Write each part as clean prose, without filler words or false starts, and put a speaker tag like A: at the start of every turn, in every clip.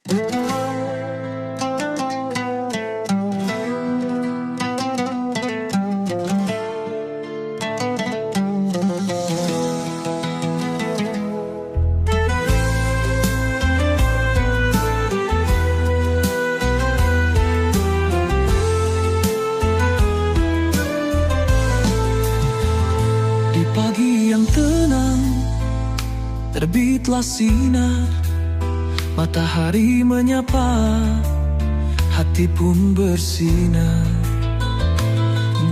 A: Di pagi yang tenang, terbitlah sinar, matahari menyapa, hati pun bersinar.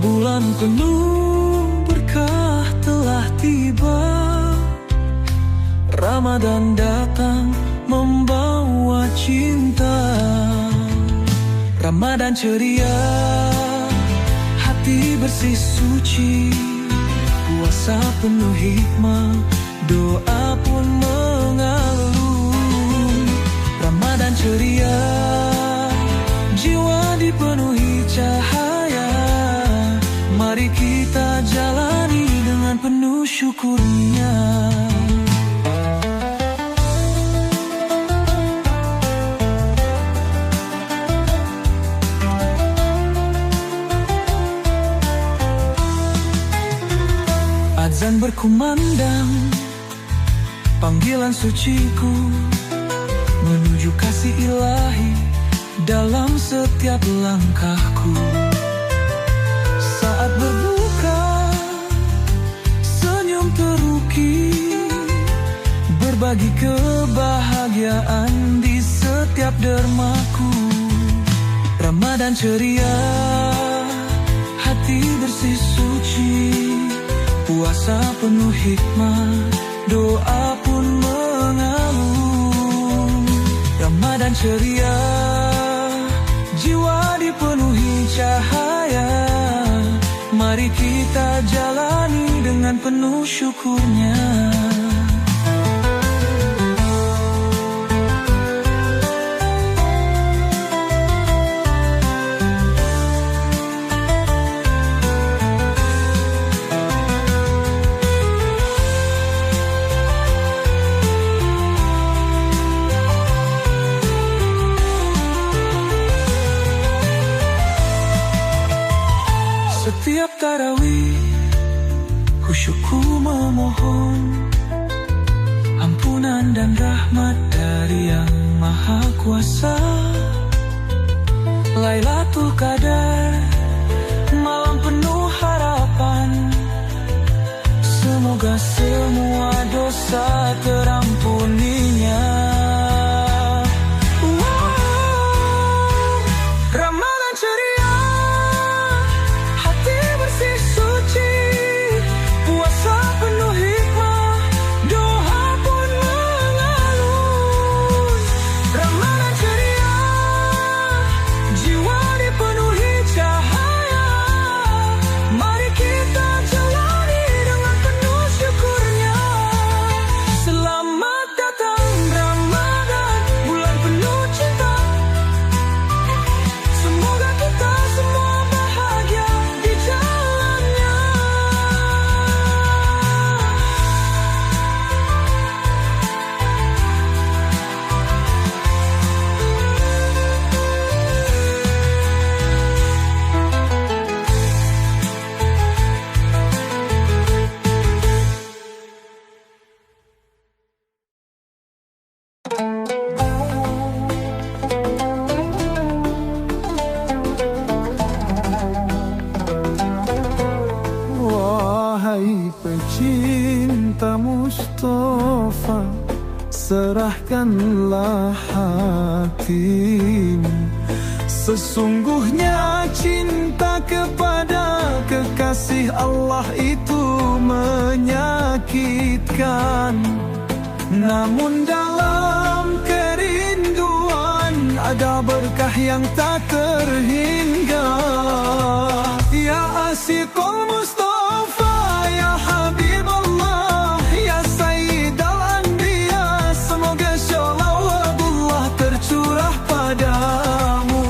A: Bulan penuh berkah telah tiba, Ramadan datang membawa cinta. Ramadan ceria, hati bersih suci, puasa penuh hikmah, doa pun mengalun. Ramadan ceria, jiwa dipenuhi cahaya, mari kita jalani dengan penuh syukurnya. Azan berkumandang, panggilan suciku menuju kasih ilahi dalam setiap langkahku. Saat berbuka, senyum terukir, berbagi kebahagiaan di setiap dermaku. Ramadan ceria, hati bersih suci, puasa penuh hikmah, doa pun mengalun. Ramadan ceria, jiwa dipenuhi cahaya, mari kita jalani dengan penuh syukurnya. Setiap tarawih, khusyukku memohon ampunan dan rahmat dari Yang Maha Kuasa. Lailatul Qadar, malam penuh harapan, semoga semua dosa terampuninya.
B: Pecinta Mustafa, serahkanlah hatimu. Sesungguhnya cinta kepada kekasih Allah itu menyakitkan, namun dalam kerinduan ada berkah yang tak terhingga. Ya Asyiqul Mustafa, ya Habiballah, ya Sayyidal Anbiya, semoga sholawatullah tercurah padamu.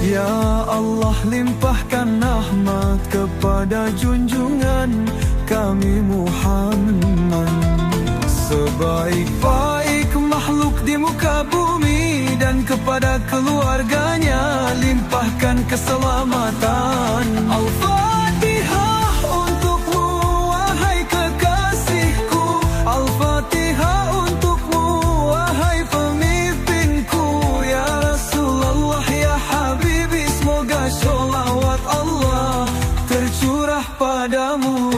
B: Ya Allah, limpahkan rahmat kepada junjungan kami Muhammad, sebaik-baik makhluk kepada keluarganya, limpahkan keselamatan. Al-Fatihah untukmu wahai kekasihku, Al-Fatihah untukmu wahai pemimpinku, ya Rasulullah ya Habibi, semoga sholawat Allah tercurah padamu.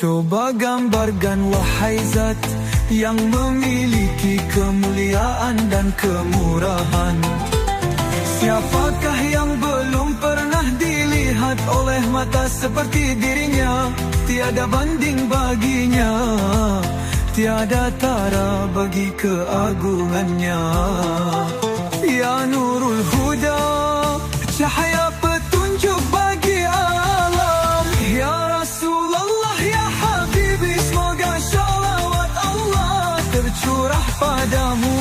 B: Coba gambarkan wahai zat yang memiliki kemuliaan dan kemurahan. Siapakah yang belum pernah dilihat oleh mata seperti dirinya? Tiada banding baginya, tiada tara bagi keagungannya. Ya Nurul Huda, cahaya petunjuk bagi alam. Ya Rasulullah ya Habibi, semoga sholawat Allah tercurah padamu.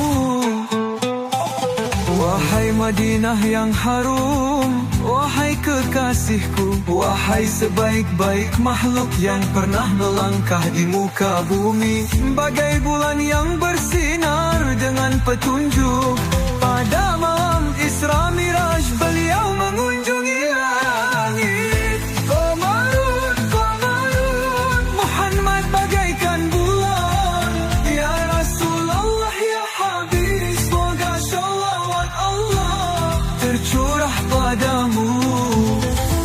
B: Wahai Madinah yang harum, wahai kekasihku, wahai sebaik-baik makhluk yang pernah melangkah di muka bumi, bagai bulan yang bersinar dengan petunjuk. Pada malam Isra Miraj beliau mengunjungi langit. Qamarun, Qamarun, Muhammad bagaikan bulan. Ya Rasulullah ya Habib, semoga sholawat Allah tercurah padamu.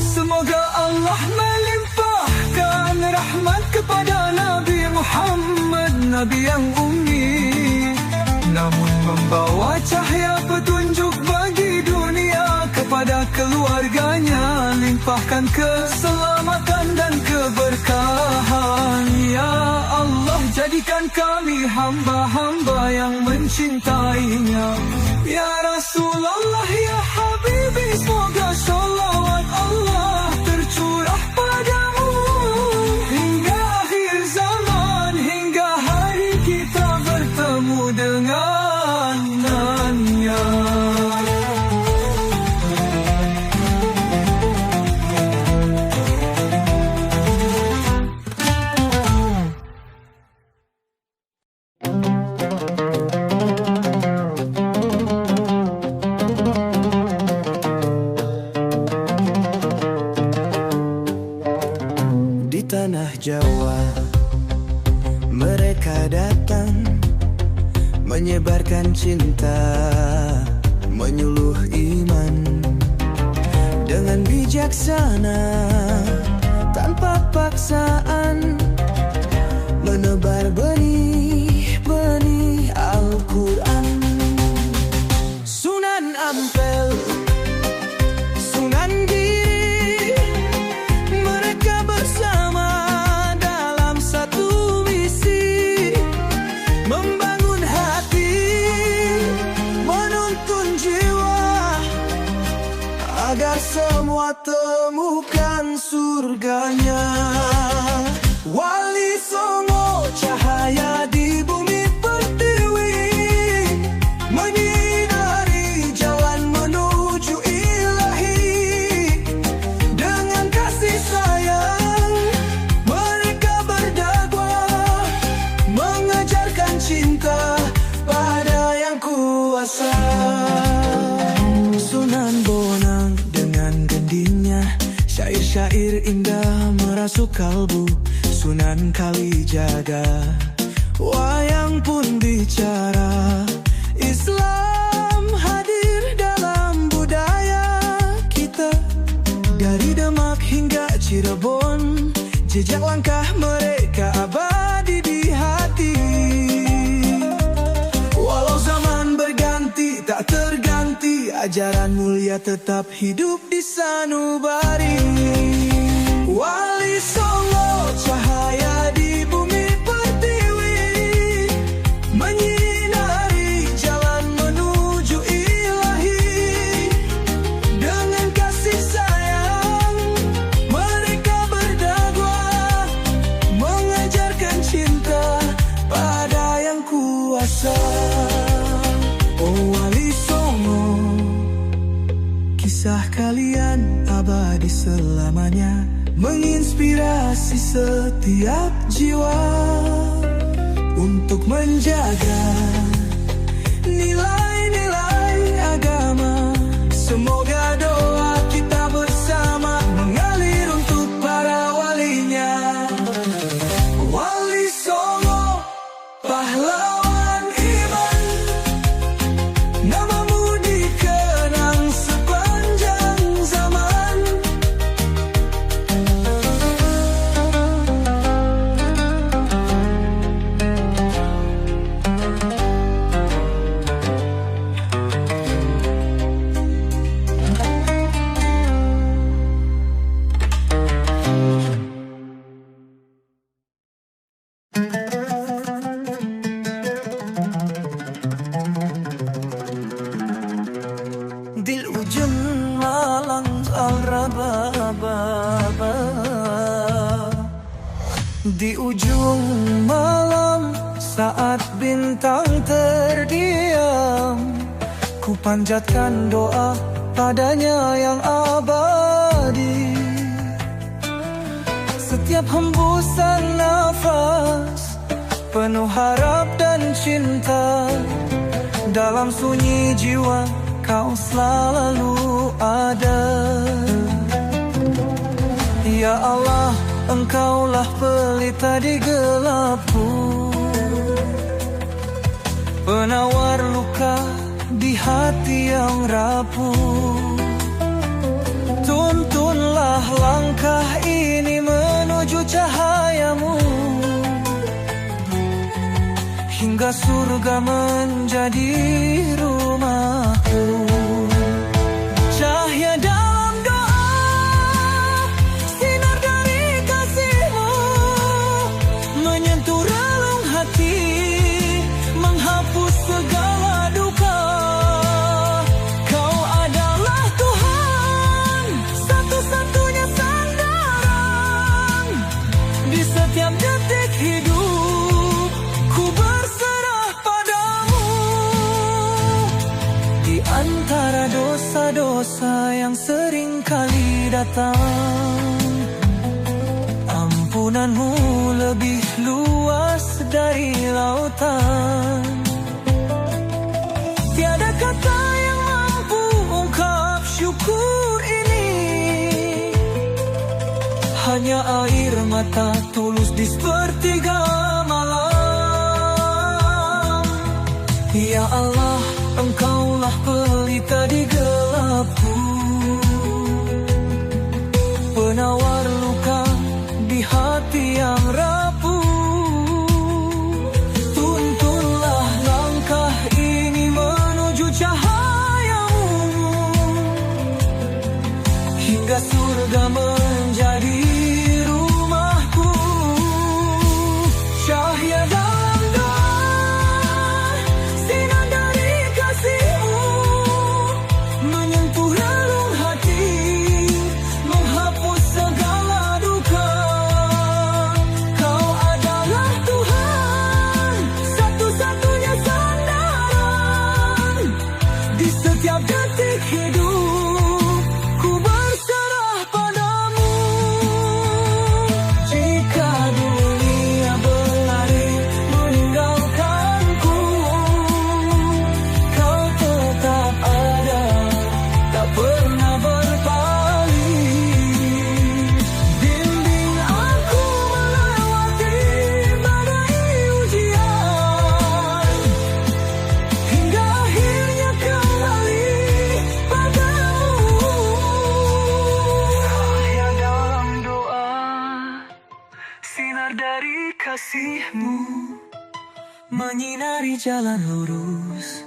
B: Semoga Allah melimpahkan rahmat kepada Nabi Muhammad, Nabi yang ummi, namun membawa cahaya petunjuk bagi dunia. Kepada keluarganya limpahkan keselamatan dan keberkahan. Ya Allah, jadikan kami hamba-hamba yang mencintainya. Ya Rasulullah ya Habibi, semoga sholawat Allah tercurah padamu hingga akhir zaman, hingga hari kita bertemu dengannya.
C: Di tanah Jawa mereka datang menyebarkan cinta, menyuluh iman dengan bijaksana, tanpa paksaan, menebar benih-benih Al-Quran. Sunan Ampel, Sunan Giri, mereka bersama dalam satu misi, membangun hati, menuntun jiwa, agar semua temukan surganya. Wali Songo, cahaya di bumi pertiwi, menyinari jalan menuju ilahi. Dengan kasih sayang mereka berdakwah, mengajarkan cinta pada yang kuasa. Sunan Bonang dengan gendingnya, syair-syair indah merasuk kalbu. Sunan Kalijaga, wayang pun bicara. Islam hadir dalam budaya kita, dari Demak hingga Cirebon, jejak langkah mereka abadi di hati. Walau zaman berganti tak terganti, ajaran mulia tetap hidup di sanubari. Wali Songo, cahaya di bumi pertiwi, menyinari jalan menuju ilahi. Dengan kasih sayang mereka berdakwah, mengajarkan cinta pada yang kuasa. Oh Wali Songo, kisah kalian abadi selamanya. menginspirasi setiap jiwa untuk menjaga nilai-nilai agama. Semoga doa kita bersama mengalir untuk para walinya. Wali Songo, pahlawan iman, namamu dikenang sepanjang zaman. Di ujung malam al-rababa, di ujung malam saat bintang terdiam, ku panjatkan doa padanya yang abadi. Setiap hembusan nafas penuh harap dan cinta, dalam sunyi jiwa kau selalu ada. Ya Allah, Engkaulah pelita di gelapku, penawar luka di hati yang rapuh. Tuntunlah langkah ini menuju cahayamu, hingga surga menjadi rumahku. Cahaya dalam doa, sinar dari kasih-Mu menyentuh relung hati, menghapus segala duka. Kau adalah Tuhan, satu-satunya sandaran di setiap detik hidup. Ku berserah padamu. Di antara dosa-dosa yang sering kali datang, ampunan-Mu lebih luas dari lautan. Tiada kata yang mampu ungkap syukur ini, hanya air mata tulus di sepertiga malam. Ya Allah, Engkaulah pelita di gelapku, penawar luka di hati yang rapuh. Tuntunlah langkah ini menuju cahayamu, hingga surga menjadi rumahku. Cahaya dalam doa, sinar dari kasih-Mu menyentuh relung hati, menghapus segala duka. Kau adalah Tuhan, satu-satunya sandaran di setiap detik hidup. Ku berserah padamu. Jika dunia berlari meninggalkanku, Kau tetap ada, tak pernah berpaling. Bimbing aku melewati badai ujian, hingga akhirnya kembali padamu. Cahaya dalam doa, sinar dari kasih-Mu menyinari jalan lurus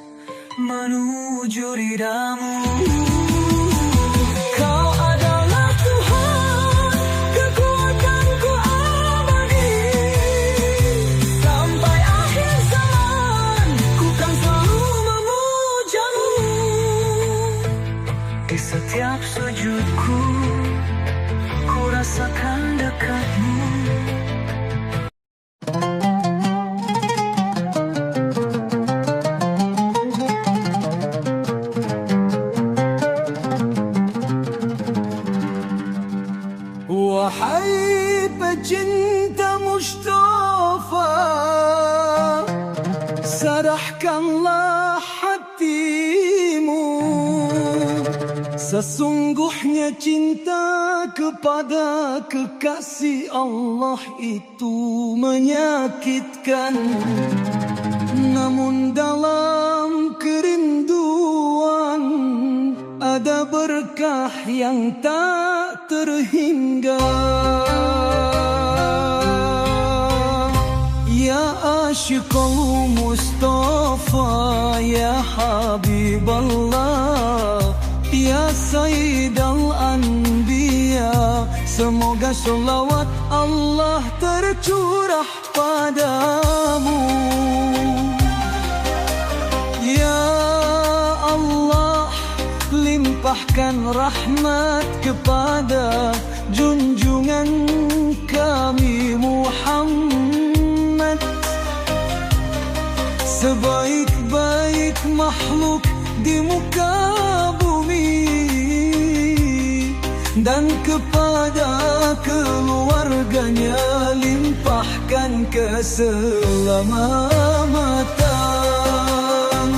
C: menuju ridha-Mu. Kau adalah Tuhan, kekuatanku abadi. Sampai akhir zaman, ku kan selalu memuja-Mu. Di setiap sujudku, ku rasakan dekat-Mu. Sesungguhnya cinta kepada kekasih Allah itu menyakitkan. Namun dalam kerinduan ada berkah yang tak terhingga. Ya Ashiqul Mustafa, ya Habiballah, ya Sayyidal Anbiya, semoga sholawat Allah tercurah padamu. Ya Allah, limpahkan rahmat kepada junjungan kami Muhammad, sebaik-baik makhluk di muka bumi, dan kepada keluarganya limpahkan keselamatan.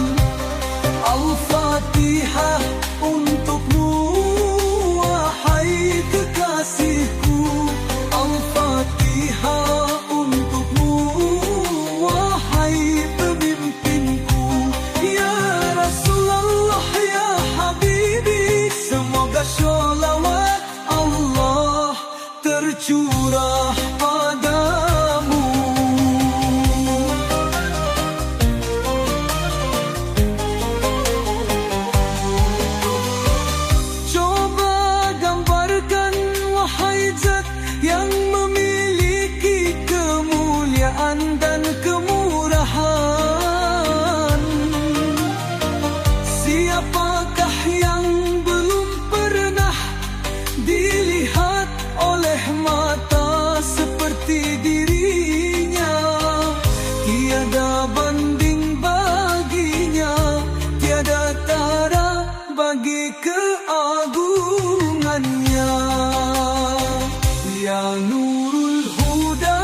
C: Al-Fatihah untukmu wahai kekasihku, Al-Fatihah untukmu wahai pemimpinku. Ya Rasulullah, ya Habibi, semoga sholawat Allah tercurah padamu. Coba gambarkan wahai zat yang memiliki kemuliaan dan kemurahan. Siapakah yang belum pernah dilihat oleh mata seperti dirinya? Tiada banding baginya, tiada tara bagi keagungannya. Ya Nurul Huda,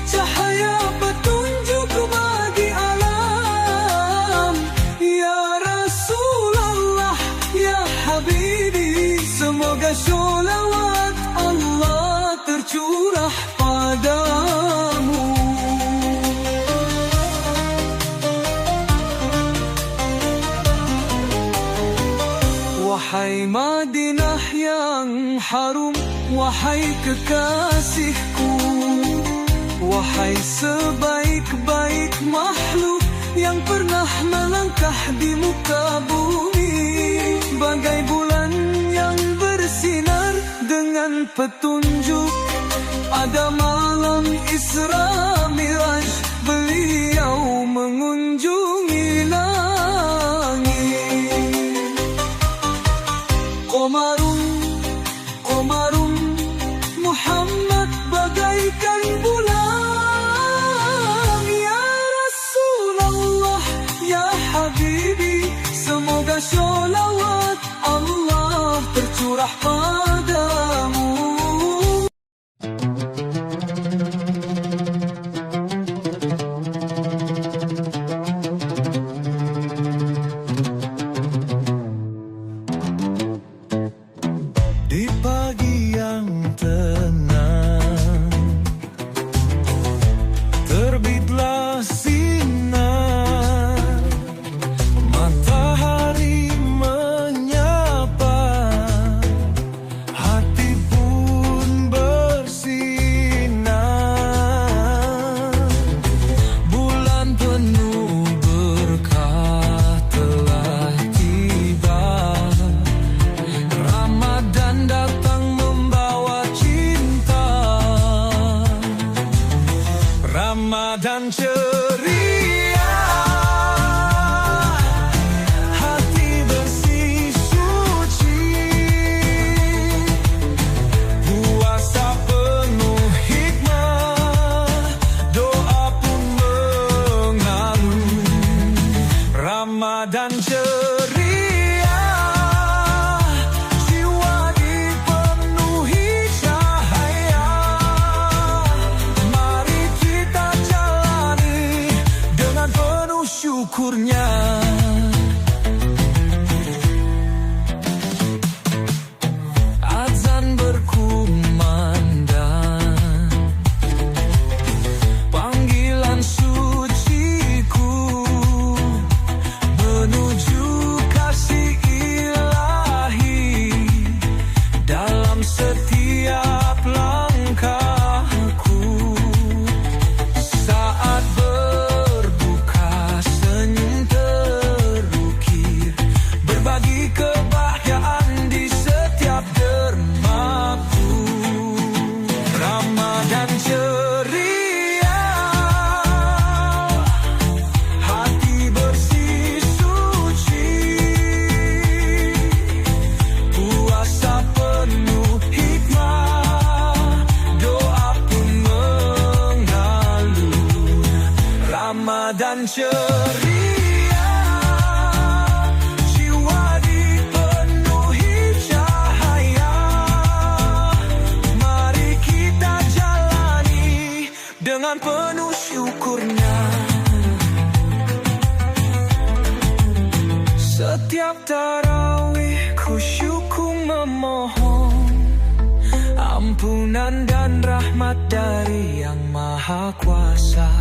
C: cahaya petunjuk bagi alam. Ya Rasulullah, ya Habibi, semoga sholawat Allah tercurah padamu. Wahai Madinah yang harum, wahai kekasihku, wahai sebaik-baik makhluk yang pernah melangkah di muka bumi, bagai bulan yang bersinar dengan petunjuk. Pada malam Isra Miraj, beliau mengunjungi langit. Qomarun Muhammad bagaikan bulan. Ya Rasulullah, ya Habibi, semoga sholawat Allah tercurah padamu. Di pagi yang tenang, terbitlah sinar, matahari menyapa, hati pun bersinar. Bulan penuh berkah telah tiba, Ramadan datang membawa cinta. Ramadan ceria, hati bersih suci, puasa penuh hikmah, doa pun mengalir. Ramadan ceria, jiwa dipenuhi cahaya. Mari kita jalani dengan penuh syukurnya.
B: Setiap tarawih khusyukku memohon ampunan dan rahmat dari Yang Maha Kuasa.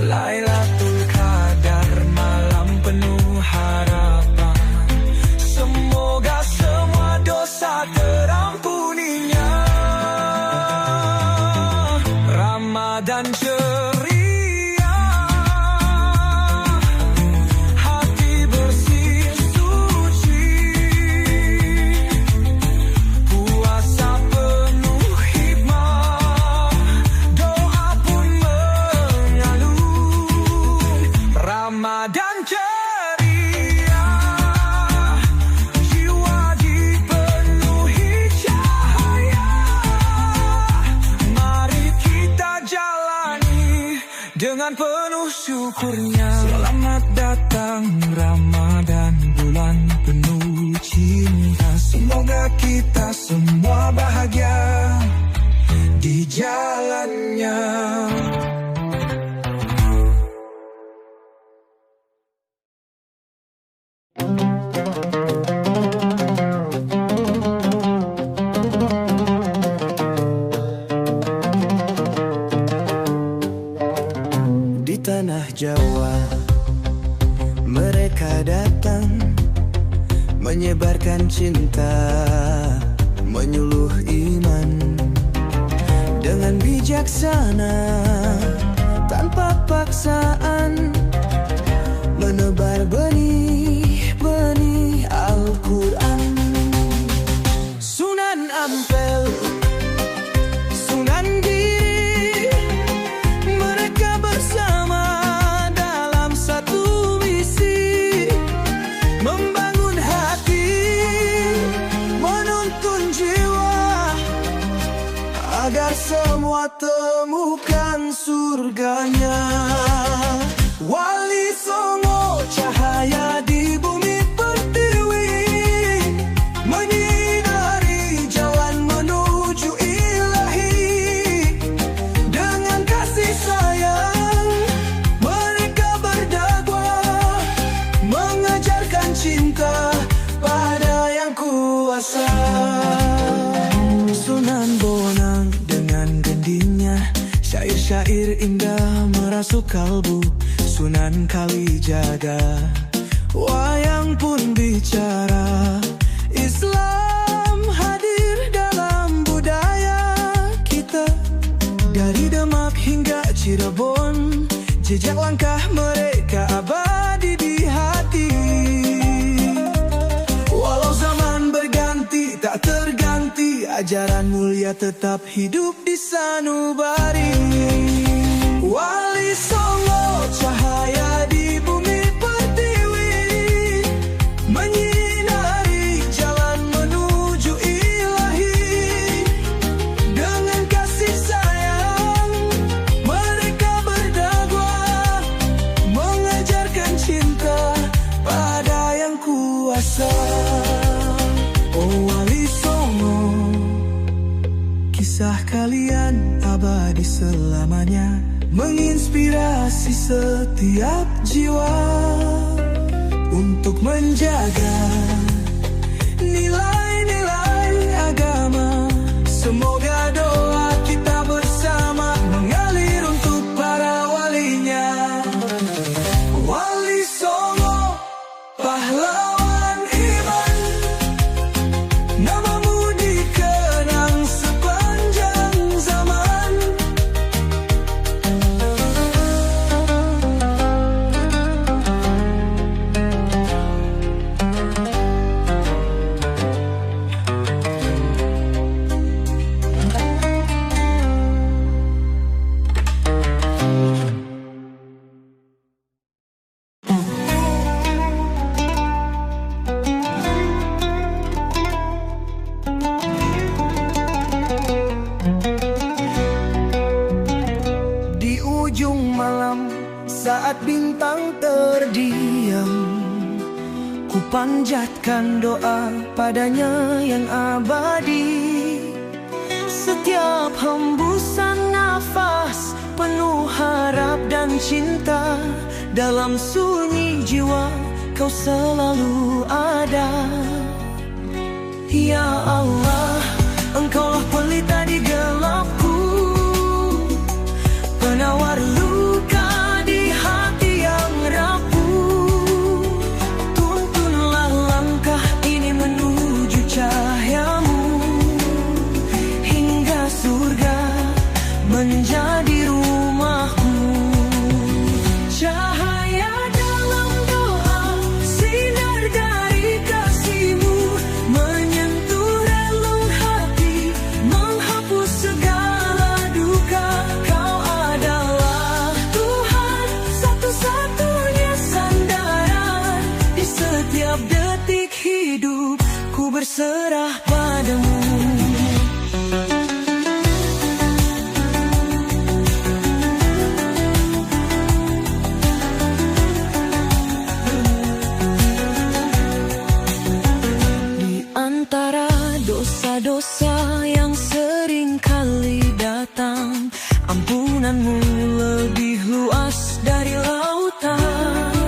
B: Lailatul Qadar, malam penuh harapan, semoga semua dosa terampuninya. Ramadan ceria, hati bersih suci, puasa penuh hikmah, doa pun mengalun. Ramadan ceria, jiwa dipenuhi cahaya, mari kita jalani dengan penuh syukurnya. Selamat datang Ramadan, bulan penuh cinta. Semoga kita semua bahagia di jalannya.
C: Di tanah Jawa mereka datang menyebarkan cinta, menyuluh iman dengan bijaksana, tanpa paksaan, menebar benih-benih Al-Quran. Sunan Ampel, Sunan Giri, mereka bersama dalam satu misi, membangun hati, menuntun jiwa, agar semua temukan surganya. Wali Songo, cahaya di bumi pertiwi, menyinari jalan menuju ilahi. Dengan kasih sayang mereka berdakwah, mengajarkan cinta pada Yang Kuasa. Sunan Bonang dengan gendingnya, syair-syair indah merasuk kalbu. Sunan Kalijaga, wayang pun bicara. Islam hadir dalam budaya kita, dari Demak hingga Cirebon, jejak langkah mereka abadi di hati. Walau zaman berganti, tak terganti, ajaran mulia tetap hidup di sanubari. Wali Songo, cahaya di bumi pertiwi, menyinari jalan menuju ilahi. Dengan kasih sayang mereka berdakwah, mengajarkan cinta pada Yang Kuasa. Oh Wali Songo, kisah kalian abadi selamanya, menginspirasi setiap jiwa untuk menjaga nilai-nilai agama. Semoga doa kita bersama mengalir untuk para walinya. Wali Songo, pahlawan iman, namamu dikenang sepanjang zaman. Saat bintang terdiam, ku panjatkan doa padanya yang abadi. Setiap hembusan nafas penuh harap dan cinta, dalam sunyi jiwa Engkau selalu ada. Ya Allah, Engkaulah pelita di gelapku, penawar luka di hati yang rapuh. Tuntunlah langkah ini menuju cahayamu, hingga surga menjadi rumahku. Cahaya dalam doa, sinar dari kasih-Mu menyentuh relung hati, menghapus segala duka. Kau adalah Tuhan, satu-satunya sandaran. Di setiap detik hidup ku berserah padamu. Antara dosa-dosa yang sering kali datang, ampunan-Mu lebih luas dari lautan.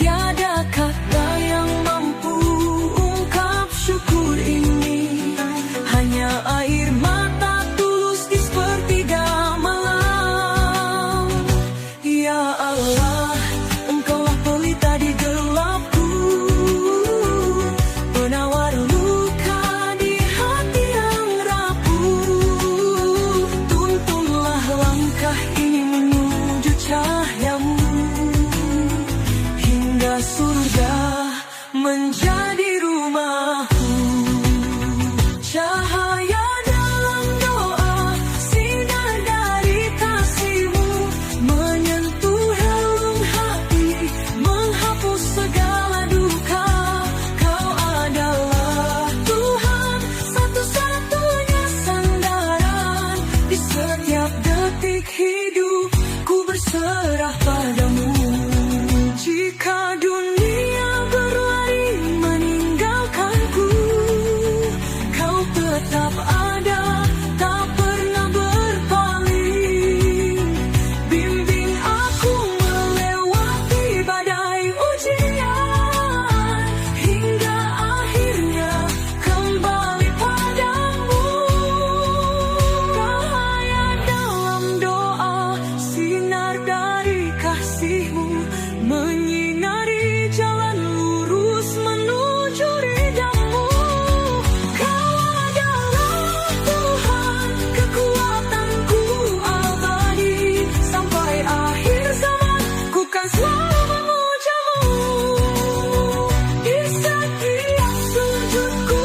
C: Tiada kata yang mampu ungkap syukur ini, hanya air mata tulus di sepertiga malam. Ya Allah, Engkaulah pelita di gelapku, penawar luka di hati yang rapuh. Tuntunlah langkah ini menuju cahayamu, hingga surga menjadi rumahku. Cahaya dalam doa, sinar dari kasih-Mu menyentuh relung hati, menghapus segala duka. Kau adalah Tuhan, satu-satunya sandaran. Di setiap detik hidup ku berserah padamu. Jika dunia berlari meninggalkanku, Kau tetap ada, tak pernah berpaling. Bimbing aku melewati badai ujian, hingga akhirnya kembali padamu. Cahaya dalam doa, sinar dari kasih-Mu menyinari jalan lurus menuju ridha-Mu. Kau adalah Tuhan, kekuatanku abadi. Sampai akhir zaman ku kan selalu memuja-Mu. Di setiap sujudku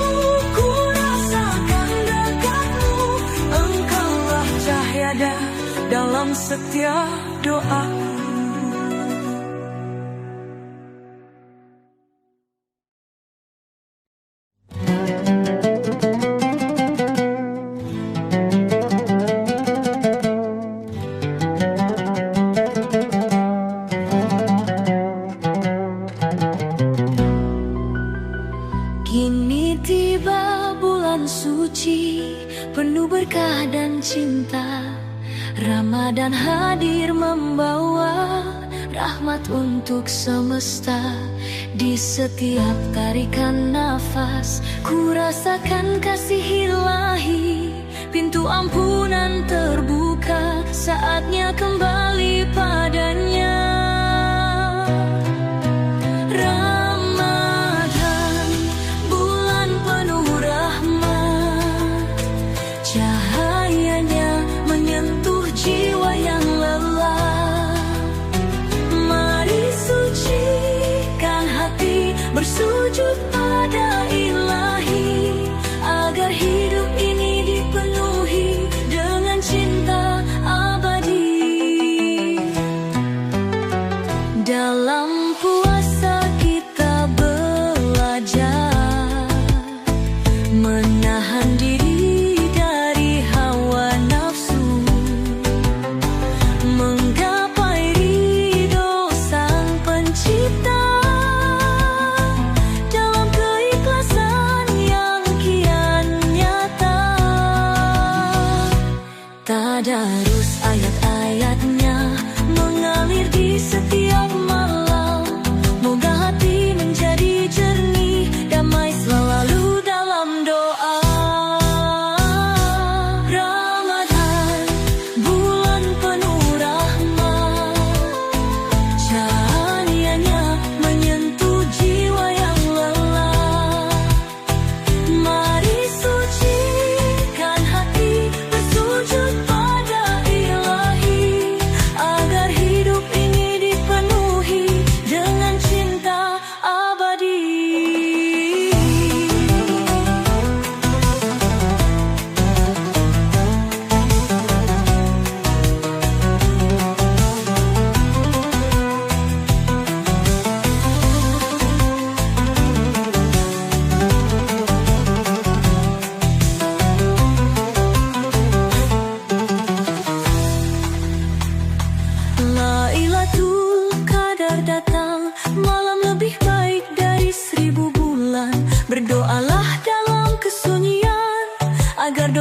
C: ku rasakan dekat-Mu. Engkaulah cahaya dalam setiap doaku. Kini tiba bulan suci, penuh berkah dan cinta. Ramadan hadir membawa rahmat untuk semesta. Di setiap tarikan nafas, ku rasakan kasih ilahi. Pintu ampunan terbuka, saatnya kembali padanya. Ramadan, bulan penuh rahmat, cahayanya menyentuh jiwa yang lelah. Mari sucikan hati, bersujud pada ilahi, agar hidup ini dipenuhi dengan cinta abadi. Dalam puasa kita belajar menahan diri dari hawa nafsu, menggapai ridho Sang Pencipta. Dalam keikhlasan yang kian nyata,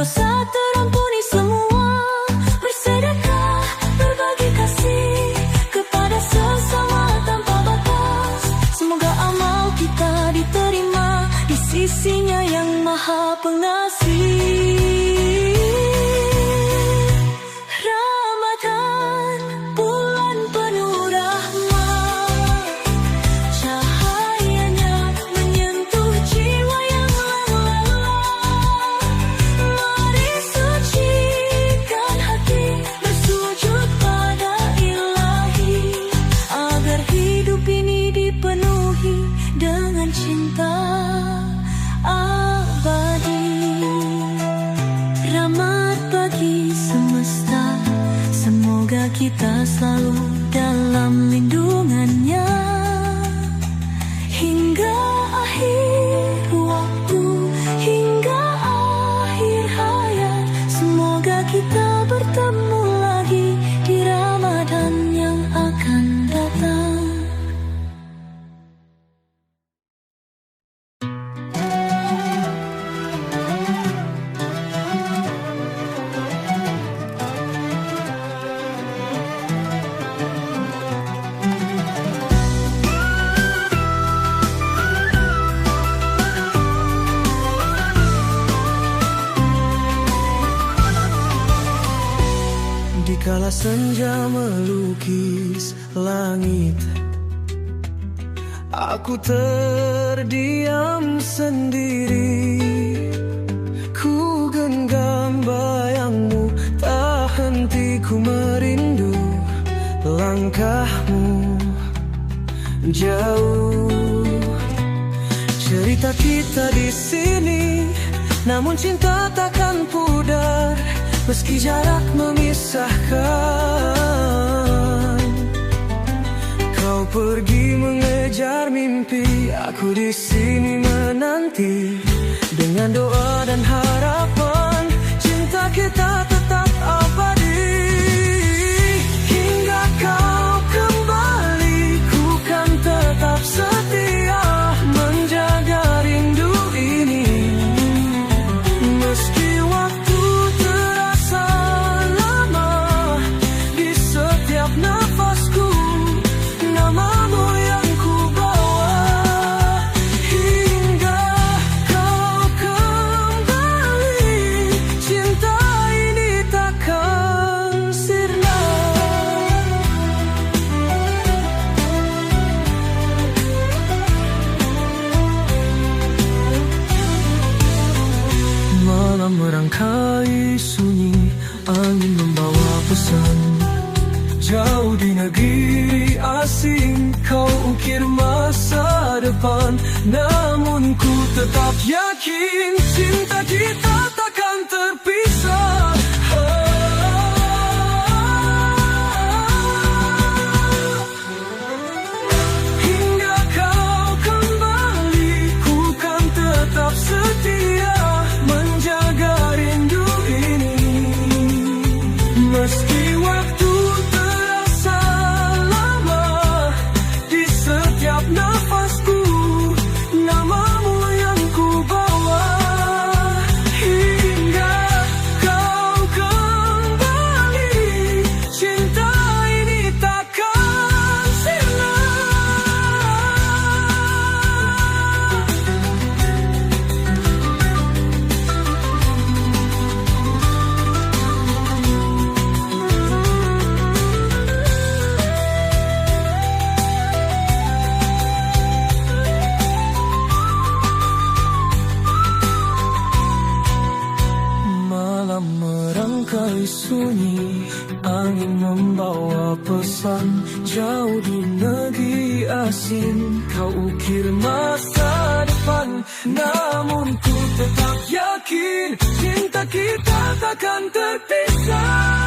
D: dosa terampuni semua, bersedekah, berbagi kasih kepada sesama tanpa batas. Semoga amal kita diterima di sisinya yang maha pengasih. Ramadan, bulan penuh rahmat, cahayanya menyentuh jiwa yang lelah. Mari sucikan hati, bersujud pada Ilahi, agar hidup ini dipenuhi dengan cinta abadi. Rahmat bagi semesta, semoga kita selalu dalam lindungannya hingga akhir waktu, hingga akhir hayat. Semoga kita bertemu lagi di Ramadan yang akan datang.
C: Dikala senja melukis langit, aku terdiam sendiri. Ku genggam bayangmu, tak henti ku merindu langkahmu jauh. Cerita kita di sini, namun cinta takkan pudar meski jarak memisahkan. Kau pergi mengejar mimpi, aku di sini menanti dengan doa dan harapan cinta kita tetap abadi. Hingga kau kembali, ku kan tetap setia menjaga rindu ini. Meski waktu terasa lama, di setiap nafasku namamu yang ku bawa. Hingga kau kembali, cinta ini takkan sirna. Malam merangkai sunyi, angin membawa pesan. Jauh di negeri asing, kau ukir masa depan. Namun ku tetap yakin cinta kita takkan terpisah. Hingga kau kembali, ku kan tetap setia menjaga rindu ini. Meski waktu terasa lama, di setiap nafasku namamu yang ku bawa. Hingga kau kembali, cinta ini takkan sirna. Malam merangkai sunyi, angin membawa pesan. Jauh di negeri asing, kau ukir masa depan. Namun ku tetap yakin cinta kita takkan terpisah.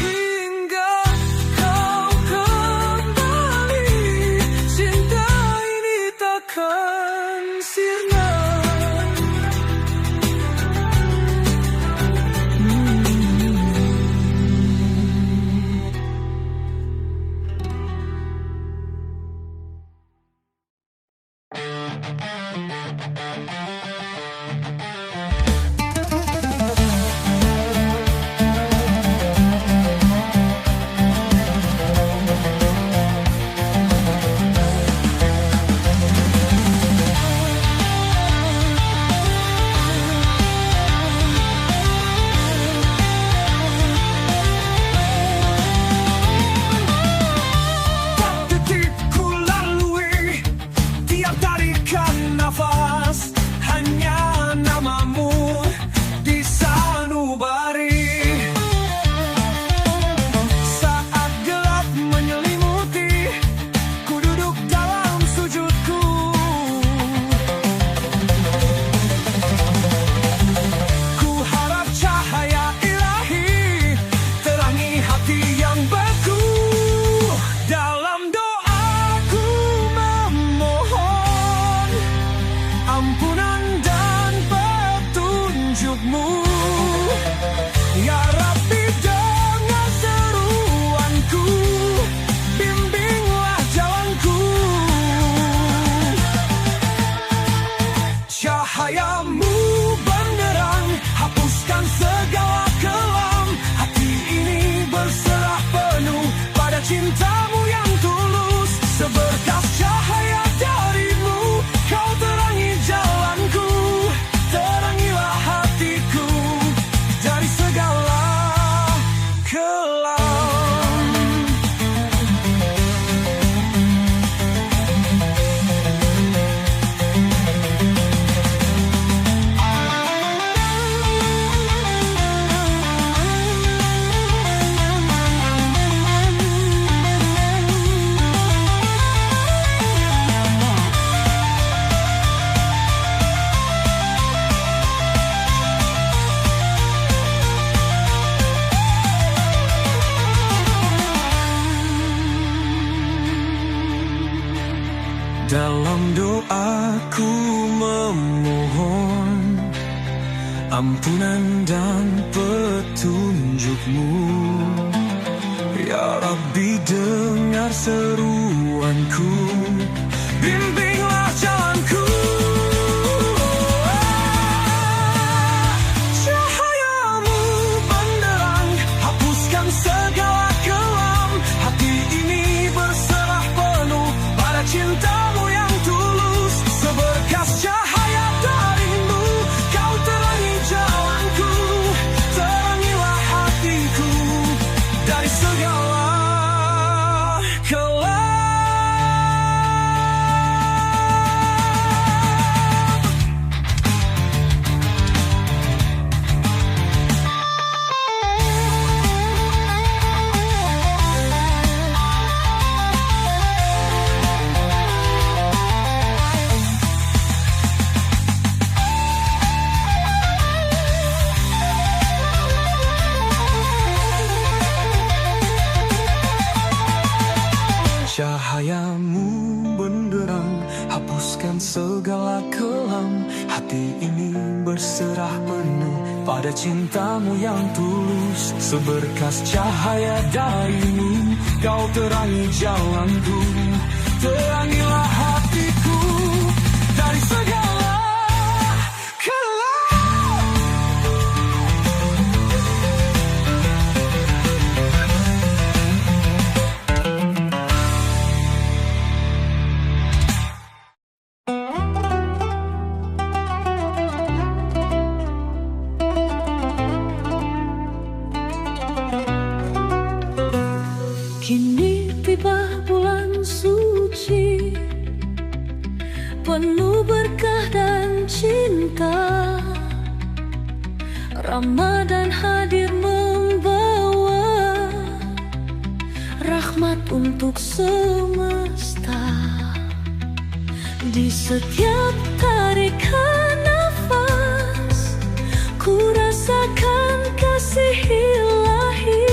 C: Hingga kau kembali, cinta ini takkan sirna.
B: Dalam doaku memohon ampunan dan petunjuk-Mu. Ya Rabbi, dengar seruanku, bimbinglah jalanku. Cahayamu benderang, hapuskan segala kelam. Hati ini berserah penuh pada cinta-Mu yang tulus. Seberkas cahaya dari-Mu, Kau terangi jalanku. Terangilah hatiku dari segala kelam. Cahayamu benderang, hapuskan segala kelam. Hati ini berserah penuh pada cinta-Mu yang tulus. Seberkas cahaya dari-Mu, Kau terangi jalanku. Terangilah hatiku dari segala kelam.
D: Kini tiba bulan suci, penuh berkah dan cinta. Ramadan hadir membawa rahmat untuk semesta. Di setiap tarikan nafas, ku rasakan kasih ilahi.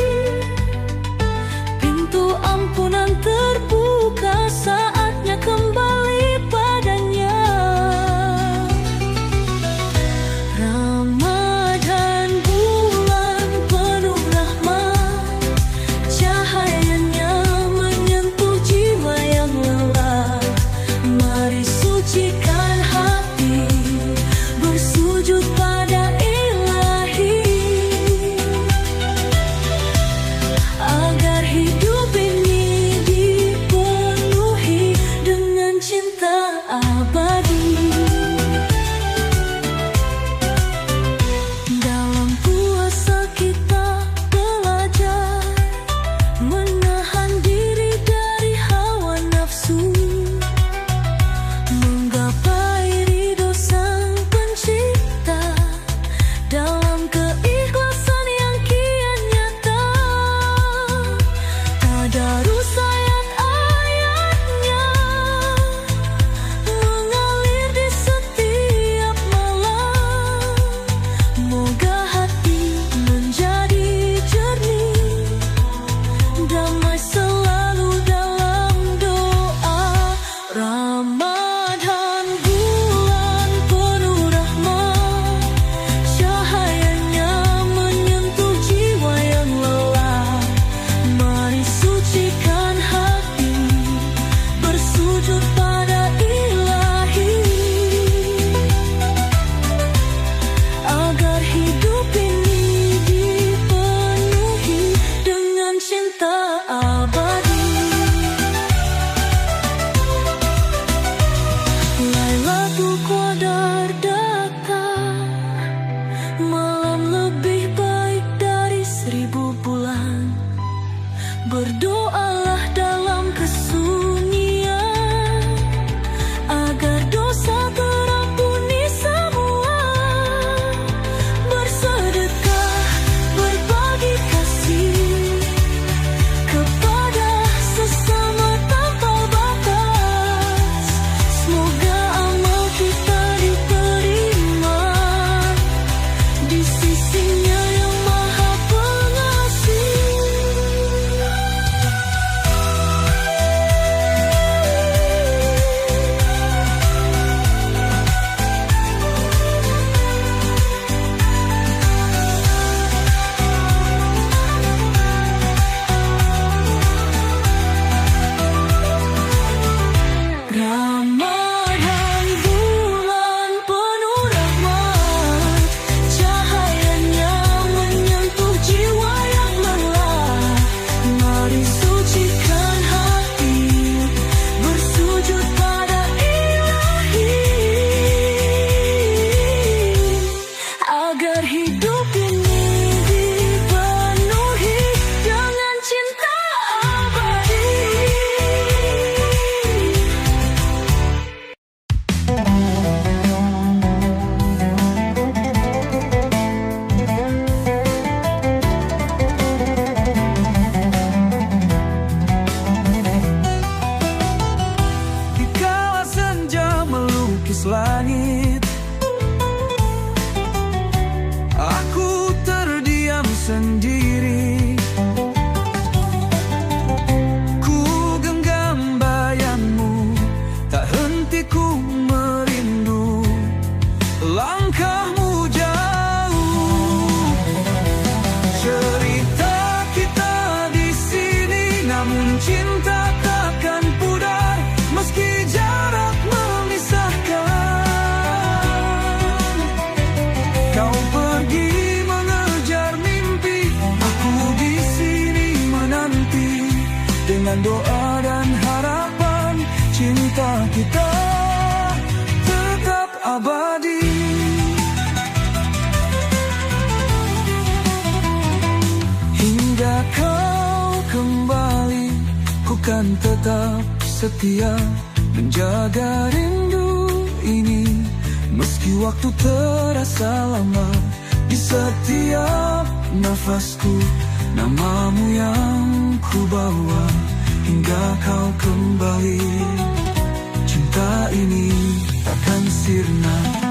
D: Pintu ampunan terbuka, saatnya kembali padanya. Ramadan bulan penuh rahmat, cahayanya menyentuh jiwa yang lelah. Mari sucikan hati, bersujud pada Ilahi, agar hidup ini dipenuhi dengan cinta abadi. Dalam puasa kita belajar menahan diri dari hawa nafsu, menggapai ridho Sang Pencipta dalam keikhlasan yang kian nyata. Tadarus ayat-ayatnya mengalir di setiap malam. Moga hati menjadi jernih, damai selalu dalam doa. Ramadan bulan penuh rahmat, cahayanya menyentuh jiwa yang lelah. Mari sucikan hati, bersujud pada Ilahi, agar hidup ini dipenuhi dengan cinta abadi. Lailatul Qadar datang, malam lebih baik dari 1000 bulan. Berdoalah dalam kesunyian,
B: tembus langit. Aku terdiam sendiri, ku genggam bayangmu, tak henti ku merindu langkahmu jauh. Cerita kita di sini, namun cinta takkan pudar meski jarak memisahkan. Kau pergi mengejar mimpi, aku di sini menanti. Dengan doa dan harapan, cinta kita tetap abadi. Hingga kau kembali, ku kan tetap setia menjaga rindu ini. Meski waktu terasa lama, di setiap nafasku namamu yang ku bawa. Hingga kau kembali, cinta ini takkan sirna.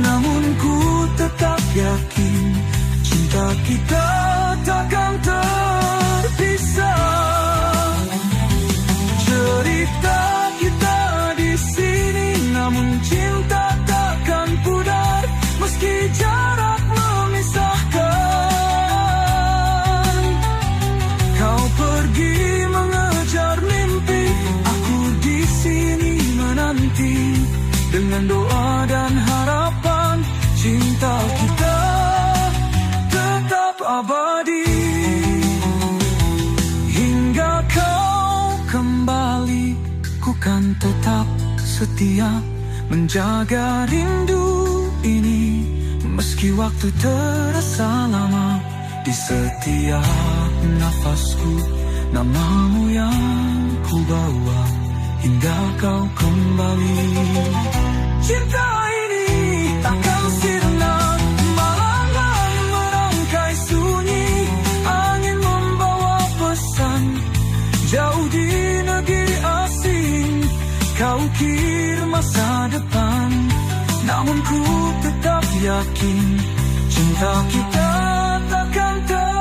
B: Namun ku tetap yakin, cinta kita takkan terpisah. Cerita kita di sini, namun cinta takkan pudar meski jarak memisahkan. Kau pergi mengejar mimpi, aku di sini menanti. Dengan doa dan harapan, cinta kita tetap abadi. Hingga kau kembali, ku kan tetap setia menjaga rindu ini. Meski waktu terasa lama, di setiap nafasku namamu yang ku bawa. Hingga kau kembali, cinta ini takkan sirna. Malam merangkai sunyi, angin membawa pesan. Jauh di negeri asing, kau ukir masa depan. Namun ku tetap yakin, cinta kita takkan terpisah.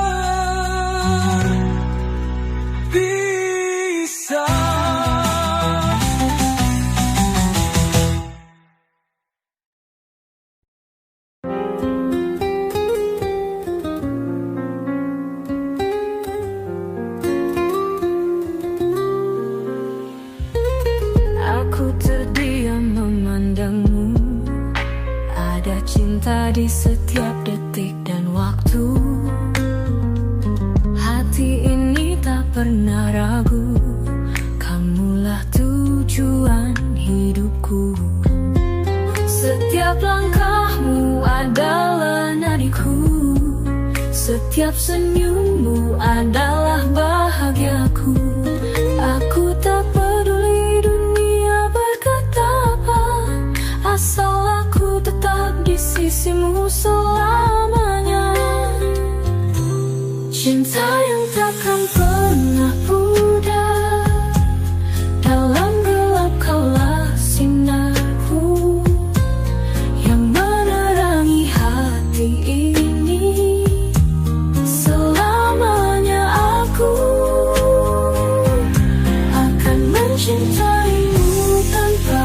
D: Di setiap detik dan waktu, hati ini tak pernah ragu. Kamulah tujuan hidupku. Setiap langkahmu adalah nadiku, setiap senyummu adalah bahagiaku. Aku tak peduli dunia berkata apa, asal aku tetap di sisimu selamanya. Cinta yang takkan pernah pudar, dalam gelap kaulah sinarku yang menerangi hati ini. Selamanya aku akan mencintaimu tanpa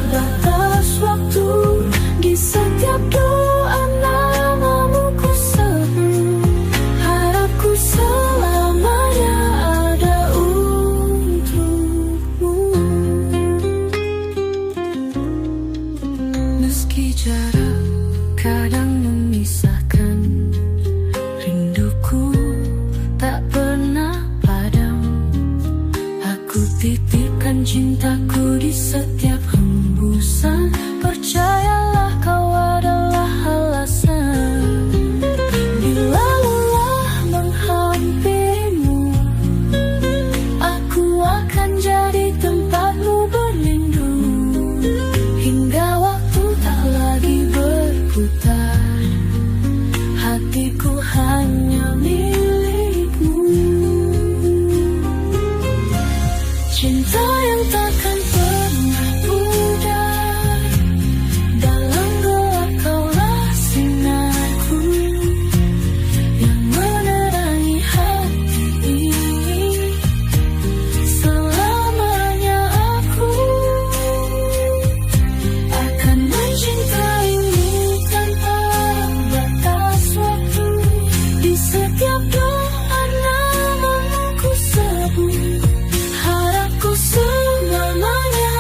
D: batas waktu. Di setiap doa namamu ku sebut, harapku selalu Setiap doa namamu ku sebut, harapku selamanya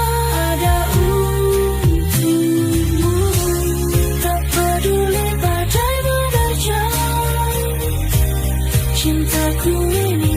D: ada untukmu. Tak peduli badai menerjang, cintaku ini